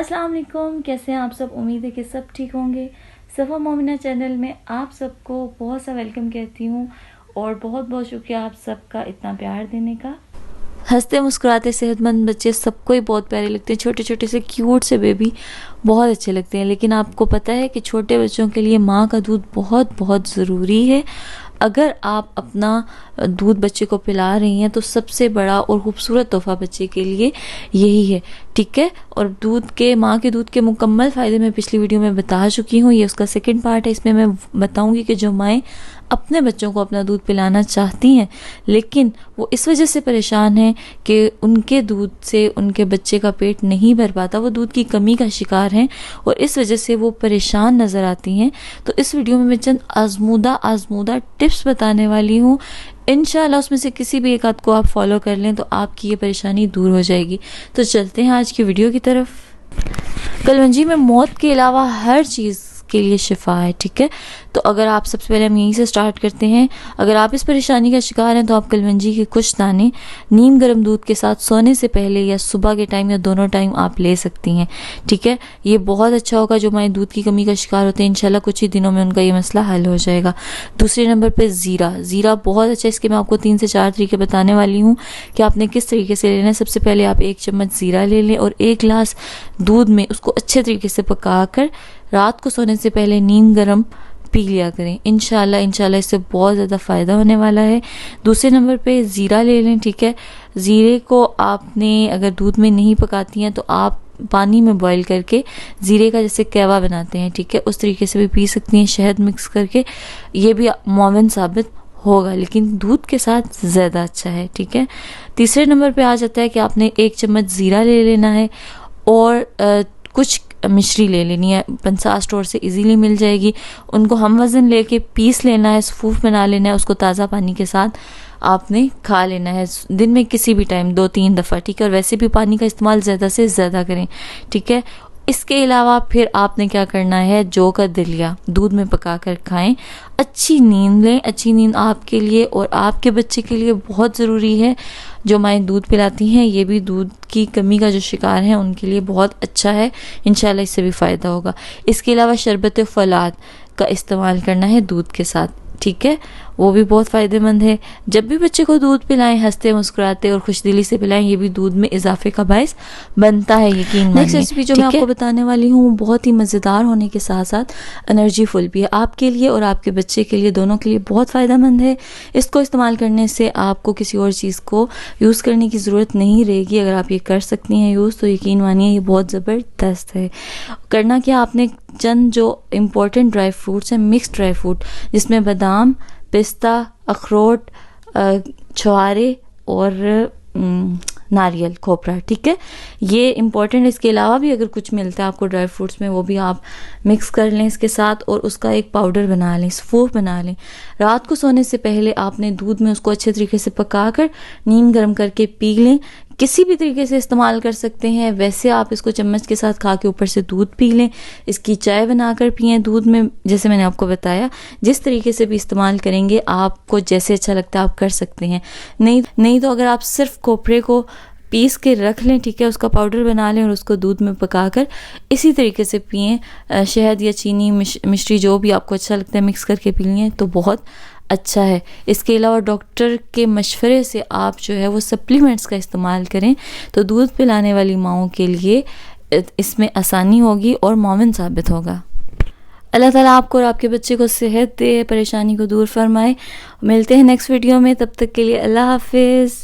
अस्सलाम वालेकुम, कैसे हैं आप सब। उम्मीद है कि सब ठीक होंगे। सफ़ा मोमिना चैनल में आप सबको बहुत सा वेलकम कहती हूँ और बहुत बहुत शुक्रिया आप सबका इतना प्यार देने का। हंसते मुस्कुराते सेहतमंद बच्चे सबको ही बहुत प्यारे लगते हैं। छोटे छोटे से क्यूट से बेबी बहुत अच्छे लगते हैं, लेकिन आपको पता है कि छोटे बच्चों के लिए माँ का दूध बहुत बहुत ज़रूरी है। अगर आप अपना दूध बच्चे को पिला रही हैं तो सबसे बड़ा और खूबसूरत तोहफा बच्चे के लिए यही है, ठीक है। और माँ के दूध के मुकम्मल फ़ायदे मैं पिछली वीडियो में बता चुकी हूँ। ये उसका सेकंड पार्ट है। इसमें मैं बताऊंगी कि जो माएँ अपने बच्चों को अपना दूध पिलाना चाहती हैं लेकिन वो इस वजह से परेशान हैं कि उनके दूध से उनके बच्चे का पेट नहीं भर पाता, वो दूध की कमी का शिकार हैं और इस वजह से वो परेशान नज़र आती हैं। तो इस वीडियो में मैं चंद आजमूदा टिप्स बताने वाली हूँ। इंशाल्लाह उसमें से किसी भी एक आध को आप फॉलो कर लें तो आपकी ये परेशानी दूर हो जाएगी। तो चलते हैं आज की वीडियो की तरफ। कलवंजी में मौत के अलावा हर चीज़ के लिए शिफा है, ठीक है। तो अगर आप सबसे पहले हम यहीं से स्टार्ट करते हैं। अगर आप इस परेशानी का शिकार हैं तो आप कलवंजी के कुछ दाने नीम गर्म दूध के साथ सोने से पहले या सुबह के टाइम या दोनों टाइम आप ले सकती हैं, ठीक है। ये बहुत अच्छा होगा। जो माएँ दूध की कमी का शिकार होते हैं इंशाल्लाह कुछ ही दिनों में उनका ये मसला हल हो जाएगा। दूसरे नंबर पर ज़ीरा बहुत अच्छा है। इसके मैं आपको 3 से 4 तरीके बताने वाली हूँ कि आपने किस तरीके से लेना है। सबसे पहले आप 1 चम्मच ज़ीरा ले लें और 1 गिलास दूध में उसको अच्छे तरीके से पका कर रात को सोने से पहले नीम गर्म पी लिया करें। इंशाल्लाह इससे बहुत ज़्यादा फ़ायदा होने वाला है। दूसरे नंबर पे ज़ीरा ले लें, ठीक है। ज़ीरे को आपने अगर दूध में नहीं पकाती हैं तो आप पानी में बॉईल करके ज़ीरे का जैसे कहवा बनाते हैं, ठीक है, उस तरीके से भी पी सकती हैं शहद मिक्स करके। ये भी मुआविन साबित होगा लेकिन दूध के साथ ज़्यादा अच्छा है, ठीक है। तीसरे नंबर पे आ जाता है कि आपने 1 चम्मच ज़ीरा ले लेना है और कुछ मिश्री ले लेनी है। पंसार स्टोर से इजीली मिल जाएगी। उनको हम वज़न लेके पीस लेना है, सूफ बना लेना है। उसको ताज़ा पानी के साथ आपने खा लेना है दिन में किसी भी टाइम 2-3 दफ़ा, ठीक है। और वैसे भी पानी का इस्तेमाल ज़्यादा से ज़्यादा करें, ठीक है। इसके अलावा फिर आपने क्या करना है, जौ का दलिया दूध में पका कर खाएं। अच्छी नींद लें। अच्छी नींद आपके लिए और आपके बच्चे के लिए बहुत ज़रूरी है। जो माएँ दूध पिलाती हैं ये भी दूध की कमी का जो शिकार हैं उनके लिए बहुत अच्छा है। इंशाल्लाह इससे भी फ़ायदा होगा। इसके अलावा शरबत फलाद का इस्तेमाल करना है दूध के साथ, ठीक है, वो भी बहुत फ़ायदेमंद है। जब भी बच्चे को दूध पिलाएं हंसते मुस्कुराते और खुशदिली से पिलाएं, ये भी दूध में इजाफे का बायस बनता है, यकीन मानिए। नेक्स्ट रेसिपी जो मैं आपको बताने वाली हूँ बहुत ही मज़ेदार होने के साथ साथ एनर्जीफुल भी है। आपके लिए और आपके बच्चे के लिए दोनों के लिए बहुत फ़ायदेमंद है। इसको इस्तेमाल करने से आपको किसी और चीज़ को यूज़ करने की ज़रूरत नहीं रहेगी। अगर आप ये कर सकती हैं यूज़ तो यकीन मानिए ये बहुत ज़बरदस्त है। करना क्या, आपने चंद जो इम्पोर्टेंट ड्राई फ्रूट्स हैं, मिक्स ड्राई फ्रूट जिसमें बादाम, पिस्ता, अखरोट, छुहारे और नारियल, खोपरा, ठीक है, ये इम्पॉर्टेंट। इसके अलावा भी अगर कुछ मिलता है आपको ड्राई फ्रूट्स में वो भी आप मिक्स कर लें इसके साथ और उसका एक पाउडर बना लें, सूफ बना लें। रात को सोने से पहले आपने दूध में उसको अच्छे तरीके से पका कर नीम गर्म करके पी लें। किसी भी तरीके से इस्तेमाल कर सकते हैं। वैसे आप इसको चम्मच के साथ खा के ऊपर से दूध पी लें। इसकी चाय बनाकर पिएं दूध में, जैसे मैंने आपको बताया। जिस तरीके से भी इस्तेमाल करेंगे आपको जैसे अच्छा लगता है आप कर सकते हैं। नहीं तो अगर आप सिर्फ खोपरे को पीस के रख लें, ठीक है, उसका पाउडर बना लें और उसको दूध में पकाकर इसी तरीके से पिएं। शहद या चीनी मिश्री जो भी आपको अच्छा लगता है मिक्स करके पी लें तो बहुत अच्छा है। इसके अलावा डॉक्टर के मशवरे से आप जो है वो सप्लीमेंट्स का इस्तेमाल करें तो दूध पिलाने वाली माओं के लिए इसमें आसानी होगी और मुआविन साबित होगा। अल्लाह ताला आपको और आपके बच्चे को सेहत दे, परेशानी को दूर फरमाए। मिलते हैं नेक्स्ट वीडियो में, तब तक के लिए अल्लाह हाफिज़।